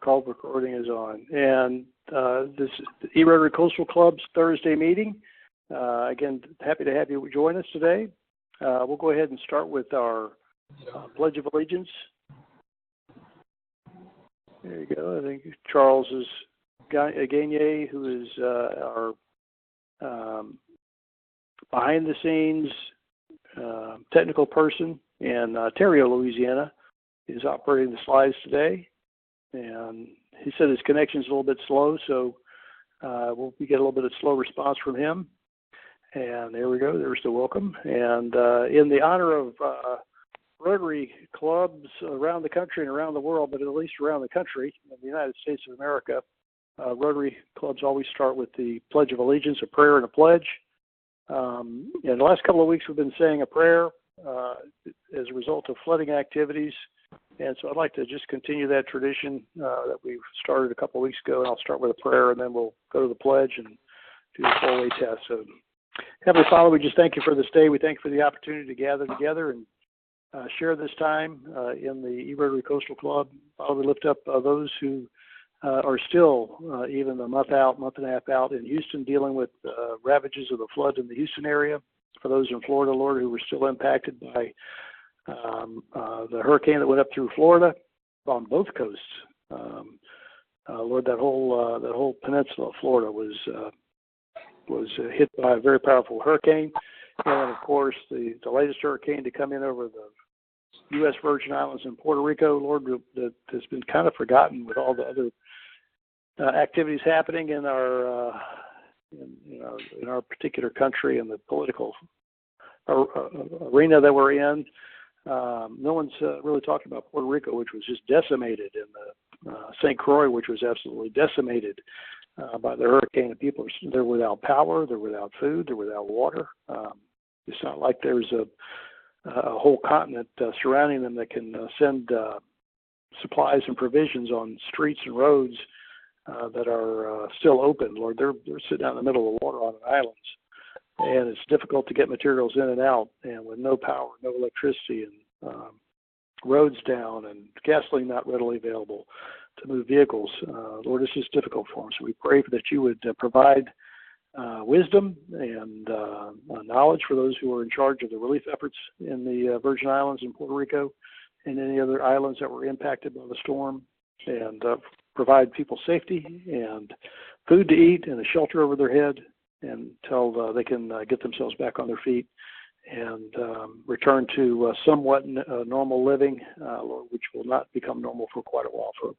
Call recording is on. And this is the E-Rotary Coastal Club's Thursday meeting. Again, happy to have you join us today. We'll go ahead and start with our Pledge of Allegiance. There you go. I think Charles is Gagne, who is our behind-the-scenes technical person in Ontario, Louisiana, is operating the slides today. And he said his connection's a little bit slow, so we get a little bit of slow response from him. And there we go. There's the welcome. And in the honor of Rotary clubs around the country and around the world, but at least around the country, in the United States of America, Rotary clubs always start with the Pledge of Allegiance, a prayer and a pledge. In the last couple of weeks, we've been saying a prayer as a result of flooding activities. And so I'd like to just continue that tradition that we've started a couple of weeks ago, and I'll start with a prayer, and then we'll go to the pledge and do the four-way test. So, Heavenly Father, we just thank you for this day. We thank you for the opportunity to gather together and share this time in the E-Rotary Coastal Club. Father, we lift up those who are still even a month and a half out in Houston, dealing with ravages of the flood in the Houston area. For those in Florida, Lord, who were still impacted by the hurricane that went up through Florida on both coasts. Lord, that whole peninsula of Florida was hit by a very powerful hurricane, and of course the latest hurricane to come in over the U.S. Virgin Islands and Puerto Rico, Lord, that has been kind of forgotten with all the other activities happening in our in our particular country and the political arena that we're in. No one's really talking about Puerto Rico, which was just decimated, and St. Croix, which was absolutely decimated by the hurricane. And people they're without power, they're without food, they're without water. It's not like there's a whole continent surrounding them that can send supplies and provisions on streets and roads that are still open. Lord, they're sitting out in the middle of the water on islands. And it's difficult to get materials in and out, and with no power, no electricity, and roads down, and gasoline not readily available to move vehicles. Lord, this is difficult for them. So we pray that you would provide wisdom and knowledge for those who are in charge of the relief efforts in the Virgin Islands and Puerto Rico and any other islands that were impacted by the storm, and provide people safety and food to eat and a shelter over their head until they can get themselves back on their feet and return to somewhat normal living, Lord, which will not become normal for quite a while for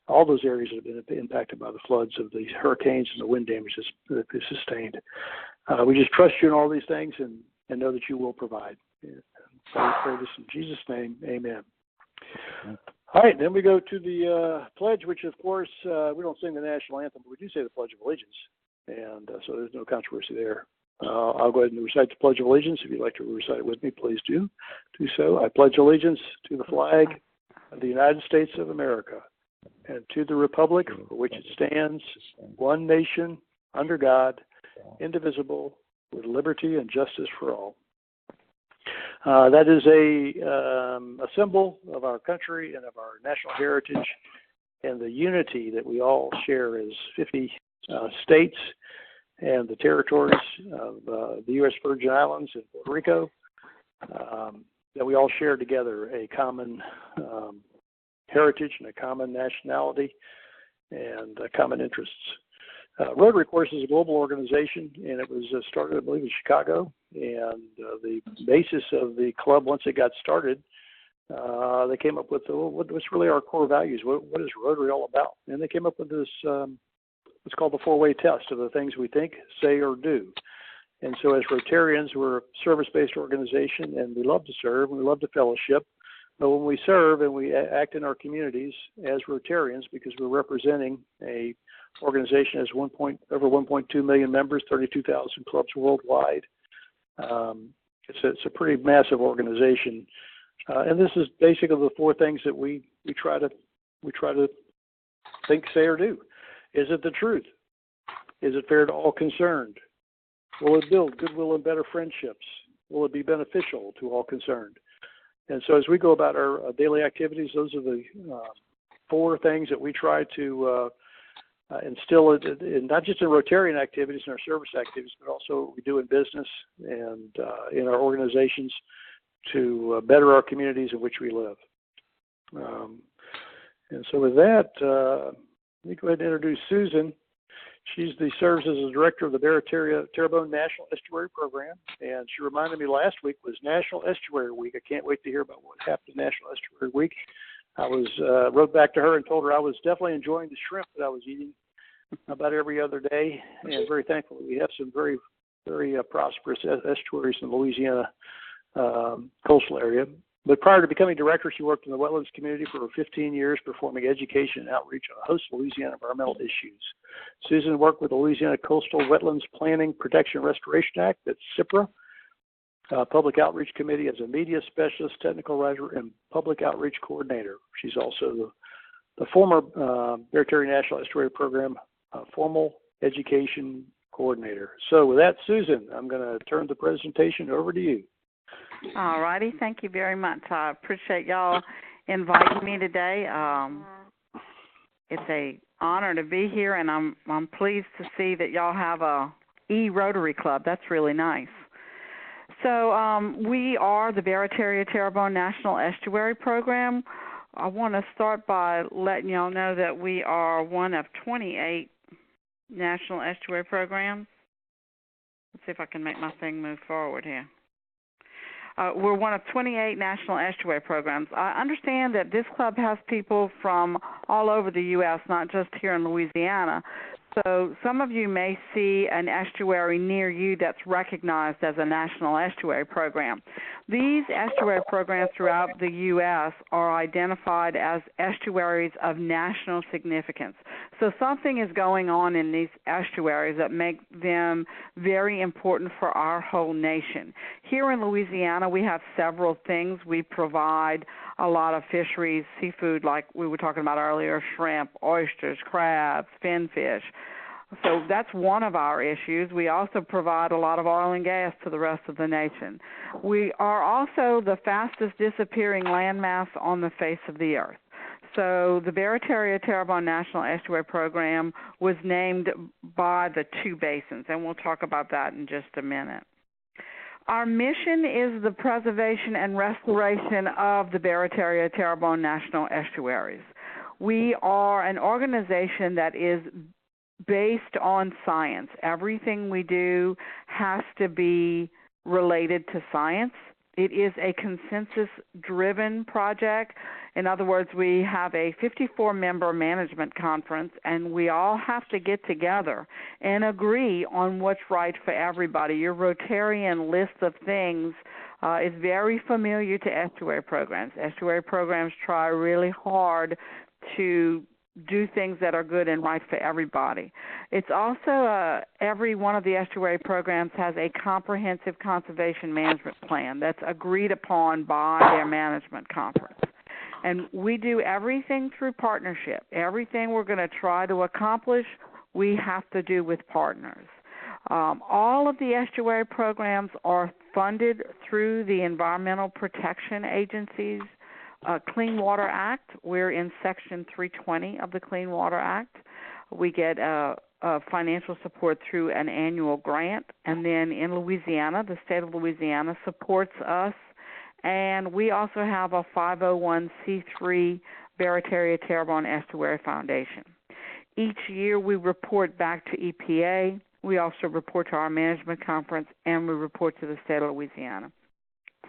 all those areas that have been impacted by the floods of these hurricanes and the wind damages that they sustained. We just trust you in all these things and know that you will provide. And so we pray this in Jesus' name, amen. All right, then we go to the pledge, which, of course, we don't sing the national anthem, but we do say the Pledge of Allegiance. And so there's no controversy there. I'll go ahead and recite the Pledge of Allegiance. If you'd like to recite it with me, please do so. I pledge allegiance to the flag of the United States of America and to the republic for which it stands, one nation, under God, indivisible, with liberty and justice for all. That is a symbol of our country and of our national heritage and the unity that we all share as 50 states and the territories of the U.S. Virgin Islands and Puerto Rico, that we all share together a common heritage and a common nationality and common interests. Rotary, of course, is a global organization, and it was started, I believe, in Chicago. And the basis of the club, once it got started, they came up with what's really our core values. What is Rotary all about? And they came up with this what's called the four-way test of the things we think, say, or do. And so as Rotarians, we're a service-based organization, and we love to serve, and we love to fellowship. But when we serve and we act in our communities as Rotarians, because we're representing a organization has over 1.2 million members, 32,000 clubs worldwide. It's a pretty massive organization, and this is basically the four things that we try to think, say, or do. Is it the truth? Is it fair to all concerned? Will it build goodwill and better friendships? Will it be beneficial to all concerned? And so as we go about our daily activities, those are the 4 things that we try to instill in not just in Rotarian activities and our service activities, but also what we do in business and in our organizations to better our communities in which we live. And so with that, let me go ahead and introduce Susan. She serves as the director of the Barataria-Terrebonne National Estuary Program, and she reminded me last week was National Estuary Week. I can't wait to hear about what happened in National Estuary Week. I wrote back to her and told her I was definitely enjoying the shrimp that I was eating about every other day, and very thankful we have some very, very prosperous estuaries in the Louisiana coastal area. But prior to becoming director, she worked in the wetlands community for over 15 years, performing education and outreach on a host of Louisiana environmental issues. Susan worked with the Louisiana Coastal Wetlands Planning, Protection, and Restoration Act, that's CIPRA, Public Outreach Committee as a media specialist, technical writer, and public outreach coordinator. She's also the former Barataria National Estuary Program formal education coordinator. So with that, Susan, I'm going to turn the presentation over to you. All righty. Thank you very much. I appreciate y'all inviting me today. It's an honor to be here, and I'm pleased to see that y'all have a E-Rotary Club. That's really nice. So we are the Barataria-Terrebonne National Estuary Program. I want to start by letting y'all know that we are one of 28 national estuary programs. Let's see if I can make my thing move forward here. We're one of 28 national estuary programs. I understand that this club has people from all over the U.S., not just here in Louisiana. So some of you may see an estuary near you that's recognized as a national estuary program. These estuary programs throughout the U.S. are identified as estuaries of national significance. So something is going on in these estuaries that make them very important for our whole nation. Here in Louisiana, we have several things. We provide a lot of fisheries, seafood, like we were talking about earlier, shrimp, oysters, crabs, finfish. So that's one of our issues. We also provide a lot of oil and gas to the rest of the nation. We are also the fastest disappearing landmass on the face of the earth. So the Barataria-Terrebonne National Estuary Program was named by the 2 basins, and we'll talk about that in just a minute. Our mission is the preservation and restoration of the Barataria-Terrebonne National Estuaries. We are an organization that is based on science. Everything we do has to be related to science. It is a consensus-driven project. In other words, we have a 54-member management conference, and we all have to get together and agree on what's right for everybody. Your Rotarian list of things is very familiar to estuary programs. Estuary programs try really hard to do things that are good and right for everybody. It's also every one of the estuary programs has a comprehensive conservation management plan that's agreed upon by their management conference. And we do everything through partnership. Everything we're going to try to accomplish, we have to do with partners. All of the estuary programs are funded through the Environmental Protection Agency's Clean Water Act. We're in Section 320 of the Clean Water Act. We get financial support through an annual grant. And then in Louisiana, the state of Louisiana supports us. And we also have a 501c3 Barataria-Terrebonne Estuary Foundation. Each year we report back to EPA. We also report to our management conference, and we report to the state of Louisiana.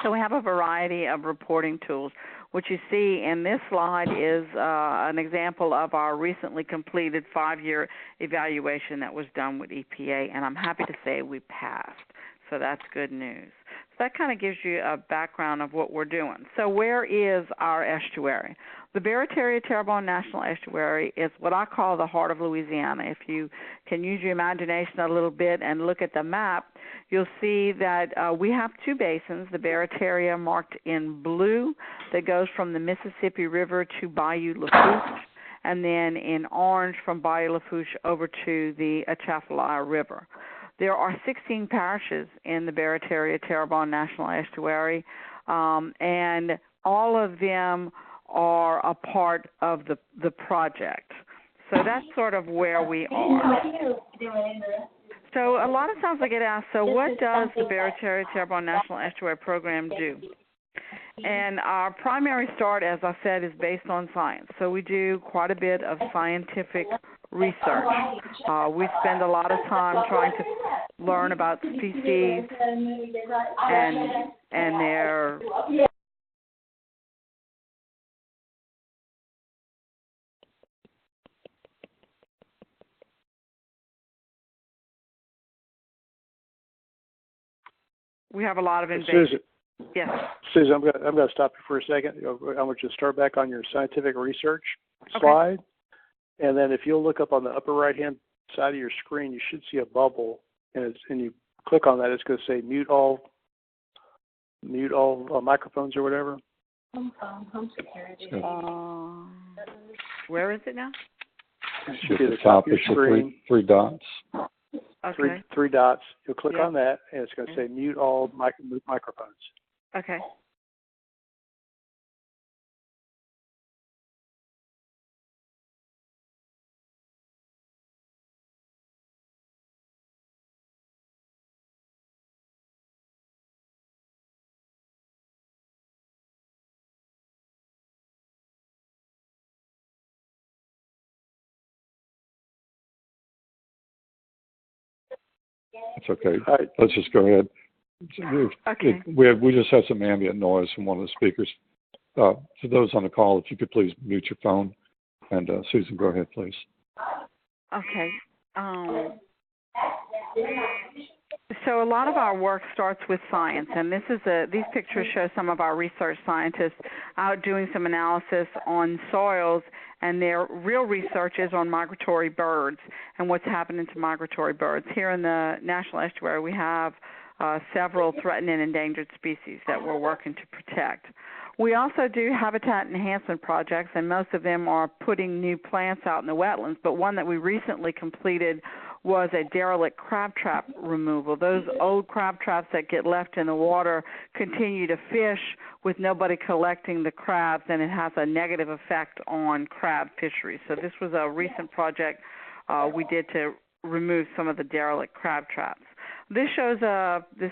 So we have a variety of reporting tools. What you see in this slide is an example of our recently completed 5-year evaluation that was done with EPA, and I'm happy to say we passed. So that's good news. So that kind of gives you a background of what we're doing. So where is our estuary? The Barataria-Terrebonne National Estuary is what I call the heart of Louisiana. If you can use your imagination a little bit and look at the map, you'll see that we have 2 basins, the Barataria marked in blue that goes from the Mississippi River to Bayou Lafourche, and then in orange from Bayou Lafourche over to the Atchafalaya River. There are 16 parishes in the Barataria-Terrebonne National Estuary, and all of them are a part of the project. So that's sort of where we are. So a lot of times I get asked, so what does the Barry-Terrebonne National Estuary Program do? And our primary start, as I said, is based on science. So we do quite a bit of scientific research. We spend a lot of time trying to learn about species and their we have a lot of invasive. Susan, Yes. Susan, I'm going to stop you for a second. I want you to start back on your scientific research Okay. slide, and then if you'll look up on the upper right-hand side of your screen, you should see a bubble, and you click on that. It's going to say mute all microphones or whatever. Home security. Where is it now? It At should be the at the top of top, your it's the screen. three dots. Okay. Three dots. You'll click Yeah. on that, and it's going to say mute all microphones. Okay. It's okay. All right. Let's just go ahead. Okay. We just had some ambient noise from one of the speakers. To those on the call, if you could please mute your phone. And Susan, go ahead, please. Okay. So a lot of our work starts with science, and these pictures show some of our research scientists out doing some analysis on soils, and their real research is on migratory birds and what's happening to migratory birds. Here in the National Estuary, we have several threatened and endangered species that we're working to protect. We also do habitat enhancement projects, and most of them are putting new plants out in the wetlands, but one that we recently completed was a derelict crab trap removal. Those old crab traps that get left in the water continue to fish with nobody collecting the crabs, and it has a negative effect on crab fisheries. So this was a recent project we did to remove some of the derelict crab traps. This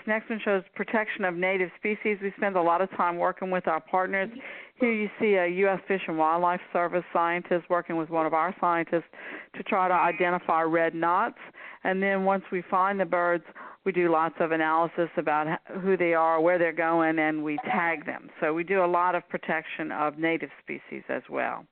next one shows protection of native species. We spend a lot of time working with our partners. Here you see a U.S. Fish and Wildlife Service scientist working with one of our scientists to try to identify red knots. And then once we find the birds, we do lots of analysis about who they are, where they're going, and we tag them. So we do a lot of protection of native species as well.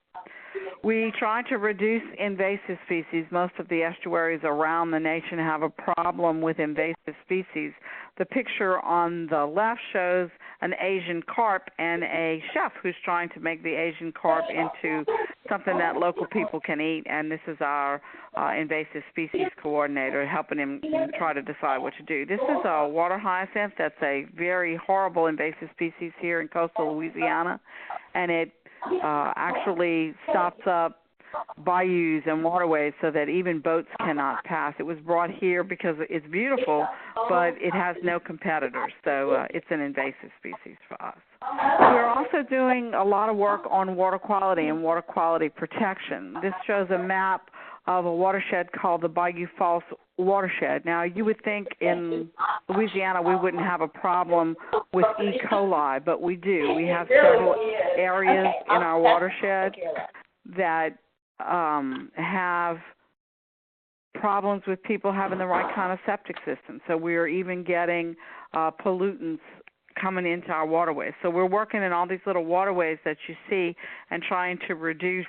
We try to reduce invasive species. Most of the estuaries around the nation have a problem with invasive species. The picture on the left shows an Asian carp and a chef who's trying to make the Asian carp into something that local people can eat, and this is our invasive species coordinator helping him try to decide what to do. This is a water hyacinth. That's a very horrible invasive species here in coastal Louisiana, and it actually stops up bayous and waterways so that even boats cannot pass. It was brought here because it's beautiful, but it has no competitors, so it's an invasive species for us. We're also doing a lot of work on water quality and water quality protection. This shows a map of a watershed called the Bayou Falls watershed. Now, you would think in Louisiana we wouldn't have a problem with E. coli, but we do. We have several areas in our watershed that have problems with people having the right kind of septic system. So we're even getting pollutants coming into our waterways. So we're working in all these little waterways that you see and trying to reduce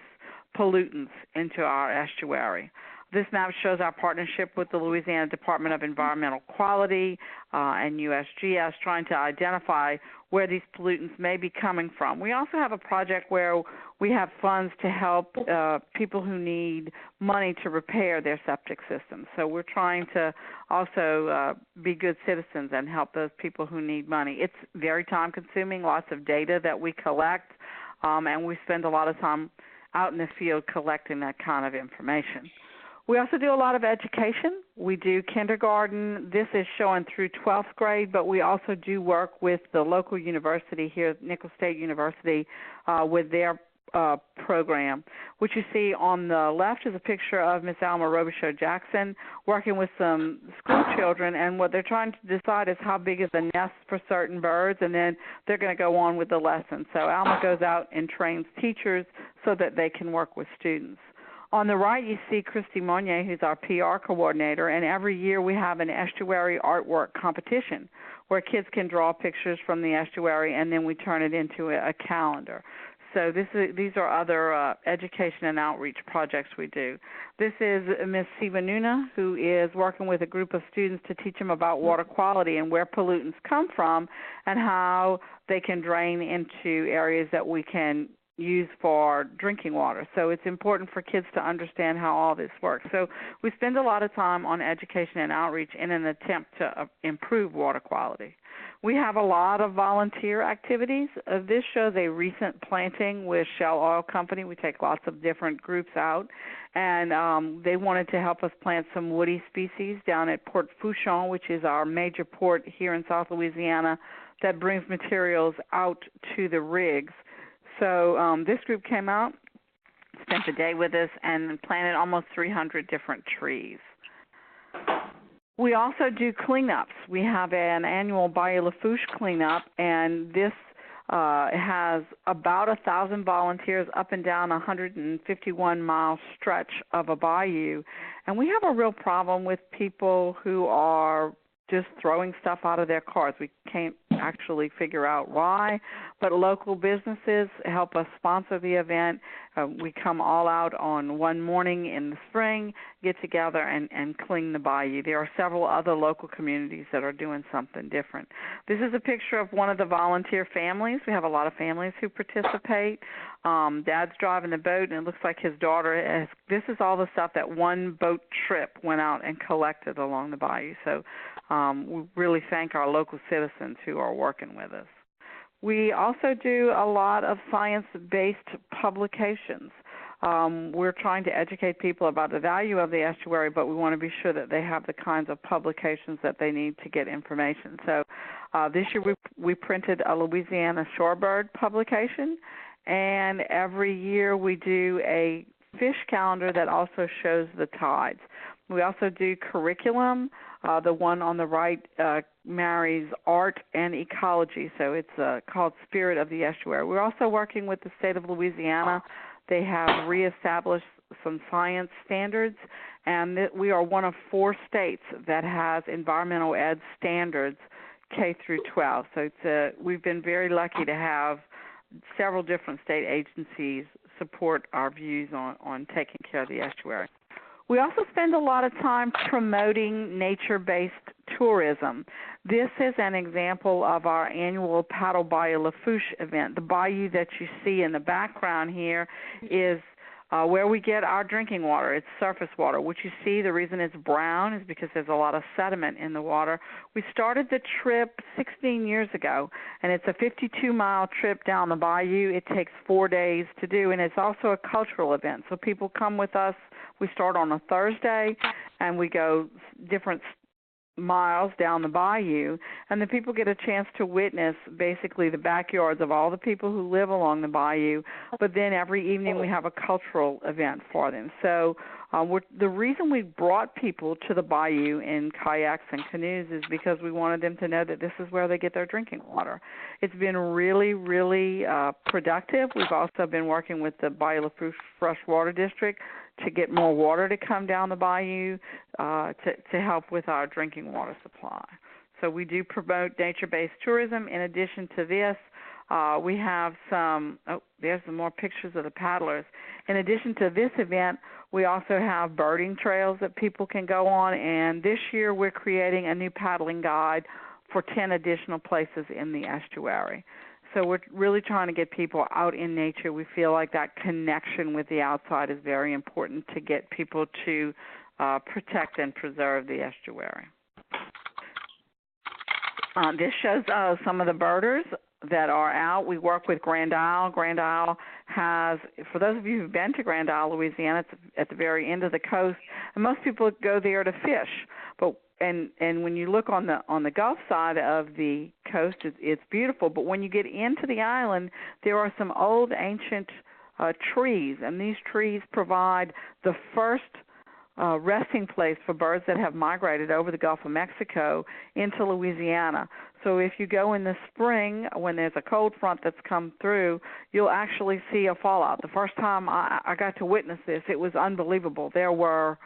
pollutants into our estuary. This map shows our partnership with the Louisiana Department of Environmental Quality and USGS, trying to identify where these pollutants may be coming from. We also have a project where we have funds to help people who need money to repair their septic systems. So we're trying to also be good citizens and help those people who need money. It's very time-consuming, lots of data that we collect, and we spend a lot of time out in the field collecting that kind of information. We also do a lot of education. We do kindergarten. This is showing through 12th grade, but we also do work with the local university here, Nicholls State University, with their program. What you see on the left is a picture of Miss Alma Robichaud Jackson working with some school children, and what they're trying to decide is how big is the nest for certain birds, and then they're going to go on with the lesson. So Alma goes out and trains teachers so that they can work with students. On the right, you see Christy Monnier, who's our PR coordinator, and every year we have an estuary artwork competition where kids can draw pictures from the estuary, and then we turn it into a calendar. So these are other education and outreach projects we do. This is Ms. Sivanuna, who is working with a group of students to teach them about water quality and where pollutants come from and how they can drain into areas that we can use for drinking water. So it's important for kids to understand how all this works. So we spend a lot of time on education and outreach in an attempt to improve water quality. We have a lot of volunteer activities. This shows a recent planting with Shell Oil Company. We take lots of different groups out, and they wanted to help us plant some woody species down at Port Fouchon, which is our major port here in South Louisiana that brings materials out to the rigs. So this group came out, spent the day with us, and planted almost 300 different trees. We also do cleanups. We have an annual Bayou Lafourche cleanup, and this has about 1,000 volunteers up and down a 151-mile stretch of a bayou. And we have a real problem with people who are just throwing stuff out of their cars. We can't actually figure out why, but local businesses help us sponsor the event. We come all out on one morning in the spring, get together and clean the bayou. There are several other local communities that are doing something different. This is a picture of one of the volunteer families. We have a lot of families who participate. Dad's driving the boat, and it looks like his daughter has. This is all the stuff that one boat trip went out and collected along the bayou. So we really thank our local citizens who are working with us. We also do a lot of science-based publications. We're trying to educate people about the value of the estuary, but we want to be sure that they have the kinds of publications that they need to get information. So this year we printed a Louisiana shorebird publication, and every year we do a fish calendar that also shows the tides. We also do curriculum. The one on the right marries art and ecology, so it's called Spirit of the Estuary. We're also working with the state of Louisiana. They have reestablished some science standards, and we are one of 4 states that has environmental ed standards K through 12. So we've been very lucky to have several different state agencies support our views on taking care of the estuary. We also spend a lot of time promoting nature-based tourism. This is an example of our annual Paddle Bayou Lafourche event. The bayou that you see in the background here is where we get our drinking water. It's surface water. What you see, the reason it's brown is because there's a lot of sediment in the water. We started the trip 16 years ago, and it's a 52-mile trip down the bayou. It takes 4 days to do, and it's also a cultural event. So people come with us. We start on a Thursday, and we go different miles down the bayou, and the people get a chance to witness basically the backyards of all the people who live along the bayou, but then every evening we have a cultural event for them. So the reason we brought people to the bayou in kayaks and canoes is because we wanted them to know that this is where they get their drinking water. It's been really, really productive. We've also been working with the Bayou Lafourche Freshwater District to get more water to come down the bayou to help with our drinking water supply. So we do promote nature-based tourism. In addition to this, we have there's some more pictures of the paddlers. In addition to this event, we also have birding trails that people can go on, and this year we're creating a new paddling guide for 10 additional places in the estuary. So we're really trying to get people out in nature. We feel like that connection with the outside is very important to get people to protect and preserve the estuary. This shows some of the birders that are out. We work with Grand Isle. Grand Isle has, for those of you who've been to Grand Isle, Louisiana, it's at the very end of the coast, and most people go there to fish. But and when you look on the Gulf side of the coast, it's beautiful. But when you get into the island, there are some old ancient trees, and these trees provide the first resting place for birds that have migrated over the Gulf of Mexico into Louisiana. So if you go in the spring when there's a cold front that's come through, you'll actually see a fallout. The first time I got to witness this, it was unbelievable. There were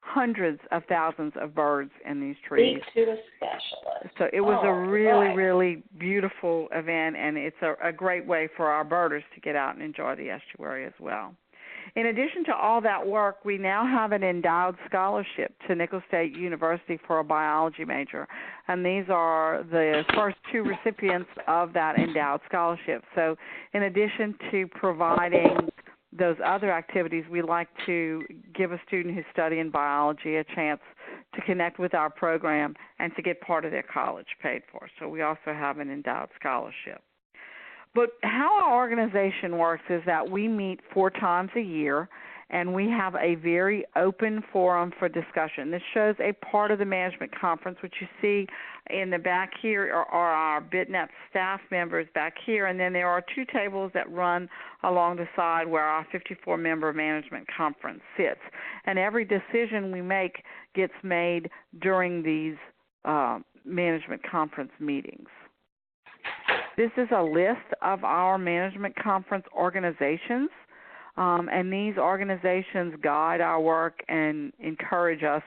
hundreds of thousands of birds in these trees. Speak to a specialist. So it was a really, really beautiful event, and it's a great way for our birders to get out and enjoy the estuary as well. In addition to all that work, we now have an endowed scholarship to Nicholls State University for a biology major, and these are the first two recipients of that endowed scholarship. So in addition to providing those other activities, we like to give a student who's studying biology a chance to connect with our program and to get part of their college paid for. So we also have an endowed scholarship. But how our organization works is that we meet 4 times a year, and we have a very open forum for discussion. This shows a part of the management conference, which you see in the back here are our BTNEP staff members back here, and then there are 2 tables that run along the side where our 54-member management conference sits. And every decision we make gets made during these management conference meetings. This is a list of our management conference organizations, and these organizations guide our work and encourage us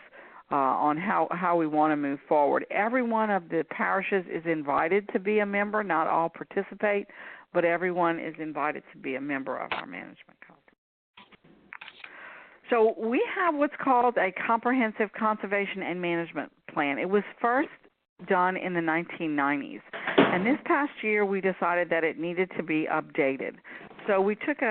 on how we want to move forward. Every one of the parishes is invited to be a member. Not all participate, but everyone is invited to be a member of our management conference. So we have what's called a comprehensive conservation and management plan. It was first done in the 1990s. And this past year, we decided that it needed to be updated. So we took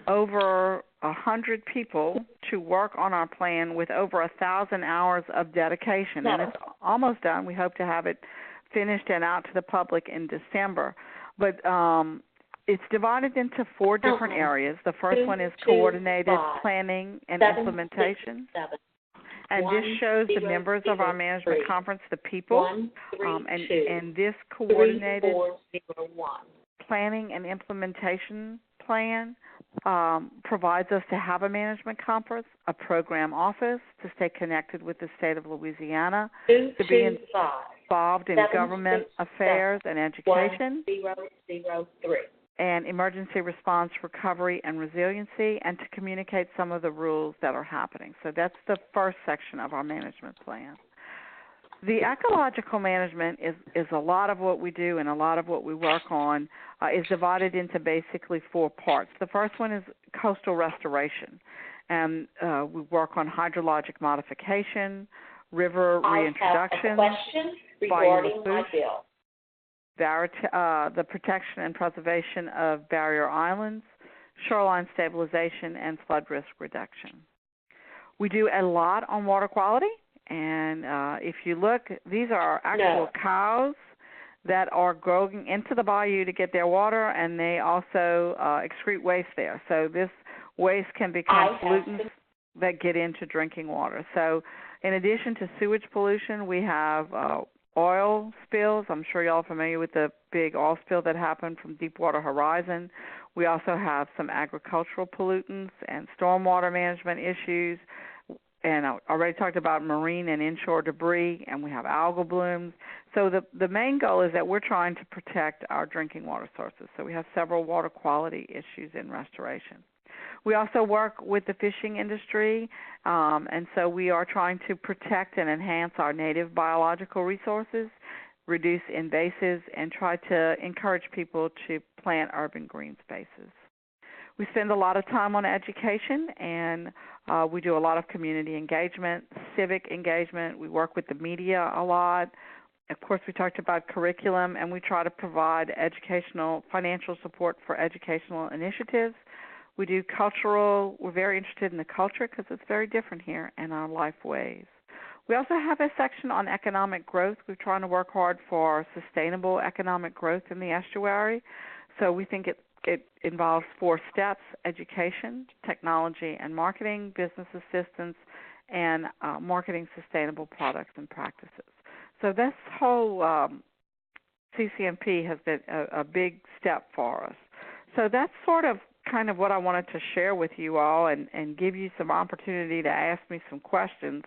over 100 people to work on our plan with over 1,000 hours of dedication. And it's almost done. We hope to have it finished and out to the public in December. But it's divided into 4 different areas. The first one is coordinated planning and implementation. And this shows the members of our management conference, the people, and this coordinated planning and implementation plan provides us to have a management conference, a program office, to stay connected with the state of Louisiana, to be involved in government affairs and education, and emergency response, recovery, and resiliency, and to communicate some of the rules that are happening. So that's the first section of our management plan. The ecological management is a lot of what we do, and a lot of what we work on is divided into basically 4 parts. The first one is coastal restoration, and we work on hydrologic modification, river reintroduction, the protection and preservation of barrier islands, shoreline stabilization, and flood risk reduction. We do a lot on water quality, and if you look, these are actual cows that are going into the bayou to get their water, and they also excrete waste there. So this waste can become pollutants that get into drinking water. So in addition to sewage pollution, we have oil spills. I'm sure y'all are familiar with the big oil spill that happened from Deepwater Horizon. We also have some agricultural pollutants and stormwater management issues. And I already talked about marine and inshore debris, and we have algal blooms. So the main goal is that we're trying to protect our drinking water sources. So we have several water quality issues in restoration. We also work with the fishing industry, and so we are trying to protect and enhance our native biological resources, reduce invasives, and try to encourage people to plant urban green spaces. We spend a lot of time on education, and we do a lot of community engagement, civic engagement. We work with the media a lot. Of course, we talked about curriculum, and we try to provide financial support for educational initiatives. We do cultural. We're very interested in the culture because it's very different here in our life ways. We also have a section on economic growth. We're trying to work hard for sustainable economic growth in the estuary. So we think it involves 4 steps: education, technology and marketing, business assistance, and marketing sustainable products and practices. So this whole CCMP has been a big step for us. So that's sort of kind of what I wanted to share with you all and give you some opportunity to ask me some questions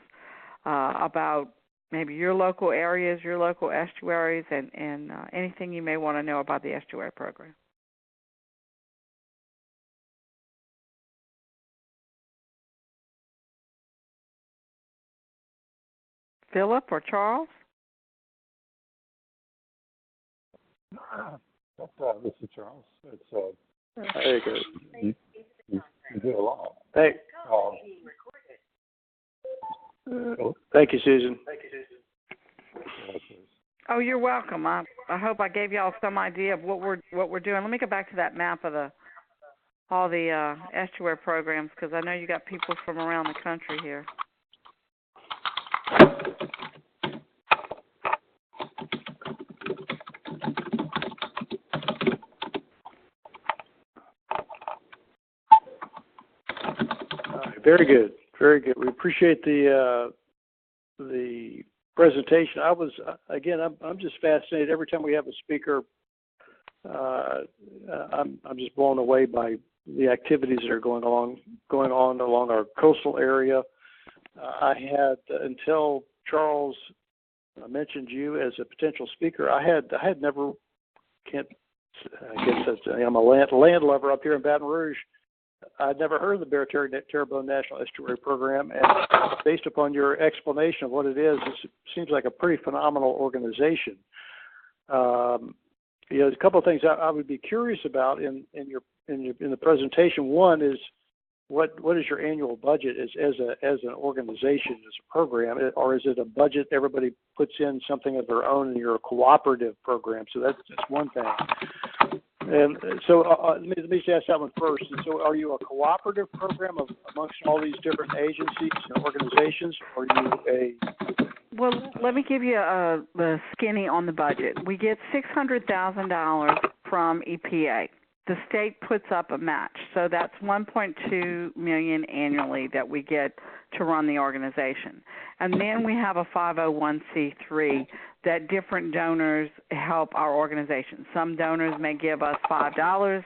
about maybe your local areas, your local estuaries, and anything you may want to know about the estuary program. Philip or Charles? This is Charles. It's Very good. you did a lot. Thank you, Susan. Oh, you're welcome. I hope I gave y'all some idea of what we're doing. Let me go back to that map of all the estuary programs, because I know you got people from around the country here. Very good, very good. We appreciate the presentation. I'm just fascinated every time we have a speaker. I'm just blown away by the activities that are going on along our coastal area. I had until Charles mentioned you as a potential speaker. I had never. I'm a land lover up here in Baton Rouge. I'd never heard of the Bergeron National Estuary Program, and based upon your explanation of what it is, it seems like a pretty phenomenal organization. A couple of things I would be curious about in the presentation. One is what is your annual budget as an organization, as a program, or is it a budget everybody puts in something of their own and you're a cooperative program? So that's one thing. And so let me just ask that one first. And so are you a cooperative program amongst all these different agencies and organizations, or are you Well, let me give you the skinny on the budget. We get $600,000 from EPA. The state puts up a match, so that's $1.2 million annually that we get to run the organization. And then we have a 501c3 that different donors help our organization. Some donors may give us $5.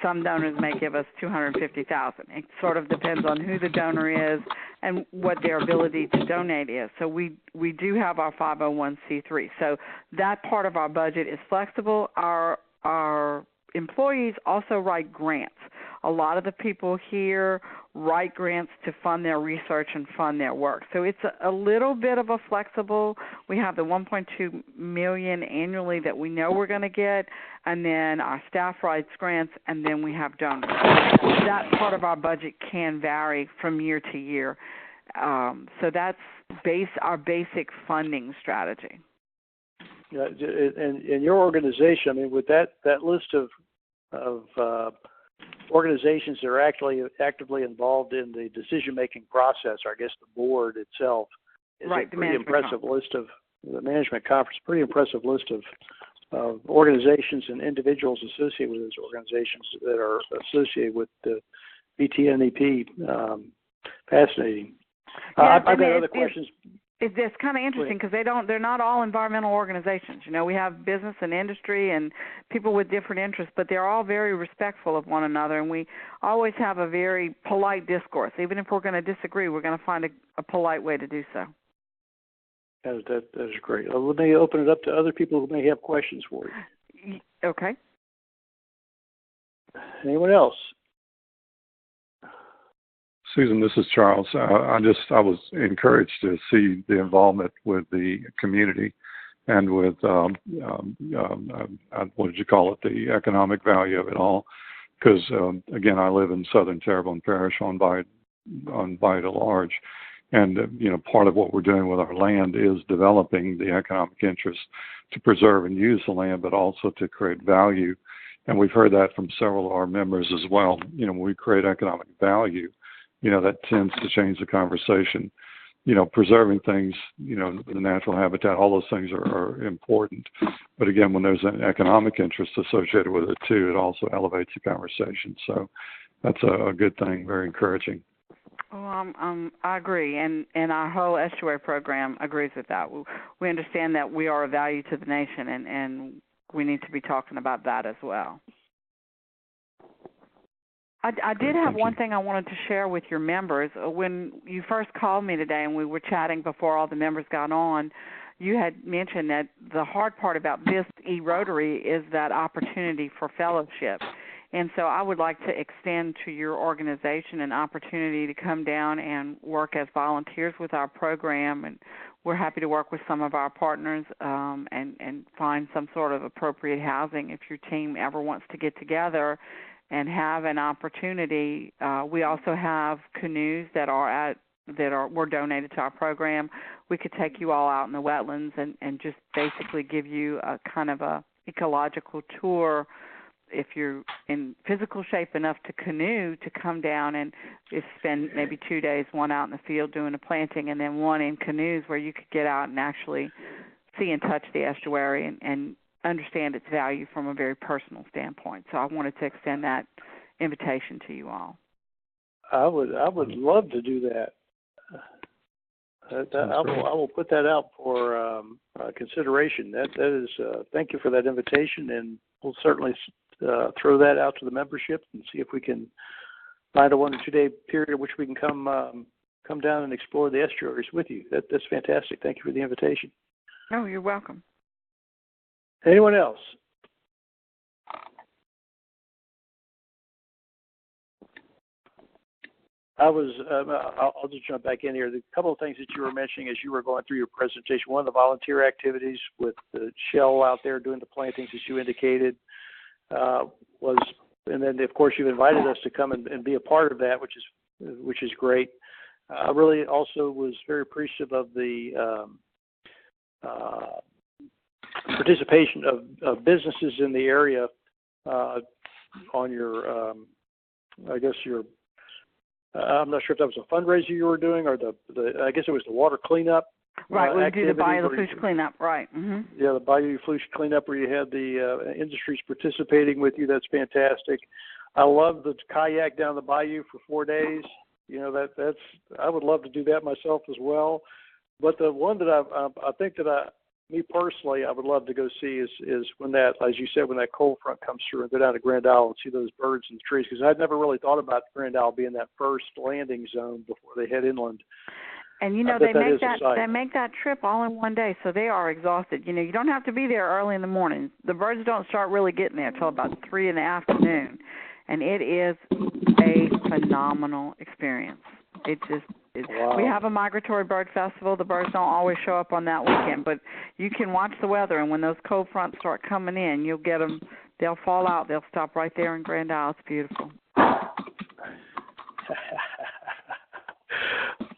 Some donors may give us $250,000. It sort of depends on who the donor is and what their ability to donate is. So we do have our 501c3. So that part of our budget is flexible. Our employees also write grants. A lot of the people here write grants to fund their research and fund their work. So it's a little bit of a flexible. We have the $1.2 million annually that we know we're going to get, and then our staff writes grants, and then we have donors. That part of our budget can vary from year to year. So that's our basic funding strategy. Yeah, and your organization, I mean, with that list of organizations that are actually actively involved in the decision-making process, or I guess the board itself, is right, a pretty impressive list of the management conference. Pretty impressive list of organizations and individuals associated with those organizations that are associated with the BTNEP. Fascinating. Yes, I've got other questions. It's kind of interesting because they're not all environmental organizations. You know, we have business and industry and people with different interests, but they're all very respectful of one another, and we always have a very polite discourse. Even if we're going to disagree, we're going to find a polite way to do so. That is great. Let me open it up to other people who may have questions for you. Okay. Anyone else? Susan, this is Charles. I was encouraged to see the involvement with the community and with what did you call it, the economic value of it all. Because again, I live in southern Terrebonne Parish on Vita Large, and part of what we're doing with our land is developing the economic interest to preserve and use the land, but also to create value. And we've heard that from several of our members as well. When we create economic value, that tends to change the conversation. Preserving things, the natural habitat, all those things are important. But again, when there's an economic interest associated with it too, it also elevates the conversation. So that's a good thing, very encouraging. Well, I agree, and our whole estuary program agrees with that. We understand that we are a value to the nation, and we need to be talking about that as well. I did have Thank one you. thing I wanted to share with your members. When you first called me today and we were chatting before all the members got on, you had mentioned that the hard part about this e-Rotary is that opportunity for fellowship. And so I would like to extend to your organization an opportunity to come down and work as volunteers with our program. And we're happy to work with some of our partners and find some sort of appropriate housing if your team ever wants to get together and have an opportunity. We also have canoes that were donated to our program. We could take you all out in the wetlands and just basically give you a kind of a ecological tour if you're in physical shape enough to canoe, to come down and just spend maybe 2 days, one out in the field doing a planting and then one in canoes where you could get out and actually see and touch the estuary and understand its value from a very personal standpoint. So I wanted to extend that invitation to you all. I would love to do that. I will put that out for consideration. That is thank you for that invitation, and we'll certainly throw that out to the membership and see if we can find a 1 or 2 day period in which we can come down and explore the estuaries with you. That's fantastic. Thank you for the invitation. Oh, you're welcome. Anyone else? I'll just jump back in here. The couple of things that you were mentioning as you were going through your presentation, one of the volunteer activities with the Shell out there doing the plantings, as you indicated, was, and then of course you've invited us to come and be a part of that, which is great. I really also was very appreciative of the participation of businesses in the area on your, I guess your. I'm not sure if that was a fundraiser you were doing or I guess it was the water cleanup. Right, we do the Bayou Lafourche cleanup, right. Mm-hmm. Yeah, the Bayou Lafourche cleanup where you had the industries participating with you. That's fantastic. I love the kayak down the bayou for 4 days. You know, that's I would love to do that myself as well. But the one that I think that me personally, I would love to go see is when that, as you said, when that cold front comes through and go down to Grand Isle and see those birds in the trees, because I'd never really thought about Grand Isle being that first landing zone before they head inland. And, you know, they make that trip all in 1 day, so they are exhausted. You know, you don't have to be there early in the morning. The birds don't start really getting there until about 3 in the afternoon, and it is a phenomenal experience. Wow. We have a migratory bird festival. The birds don't always show up on that weekend, but you can watch the weather, and when those cold fronts start coming in, you'll get them. They'll fall out. They'll stop right there in Grand Isle. It's beautiful.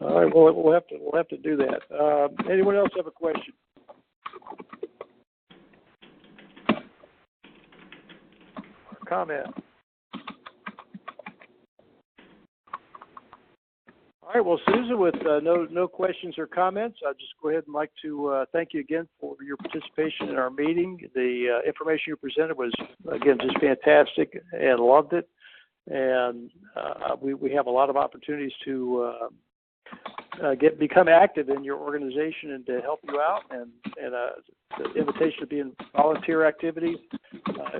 All right. Well, we'll have to do that. Anyone else have a question? Or comment? All right. Well, Susan, with no questions or comments, I'll just go ahead and like to thank you again for your participation in our meeting. The information you presented was, again, just fantastic, and loved it. And we have a lot of opportunities to become active in your organization and to help you out. And the invitation to be in volunteer activity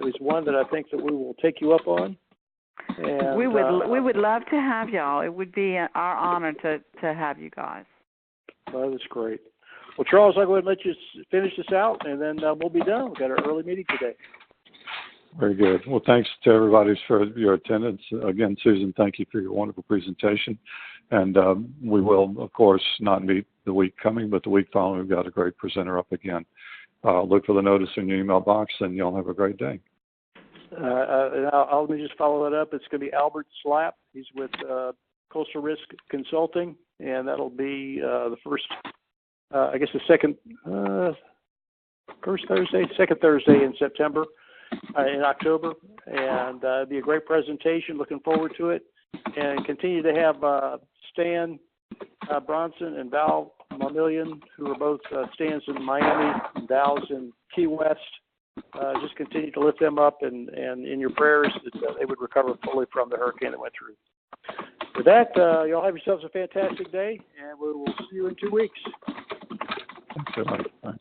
is one that I think that we will take you up on. And, we would love to have y'all. It would be our honor to have you guys. Well, that's great. Well, Charles, I'll go ahead and let you finish this out, and then we'll be done. We've got our early meeting today. Very good. Well, thanks to everybody for your attendance. Again, Susan, thank you for your wonderful presentation. And we will, of course, not meet the week coming, but the week following, we've got a great presenter up again. Look for the notice in your email box, and y'all have a great day. Let me just follow that up. It's going to be Albert Slapp. He's with Coastal Risk Consulting, and that'll be second Thursday in September, in October, and it'll be a great presentation. Looking forward to it, and continue to have Stan Bronson and Val Mamillion, who are both Stan's in Miami and Val's in Key West. Just continue to lift them up and in your prayers that they would recover fully from the hurricane that went through. With that, y'all have yourselves a fantastic day, and we will see you in 2 weeks. Thanks so much. Bye.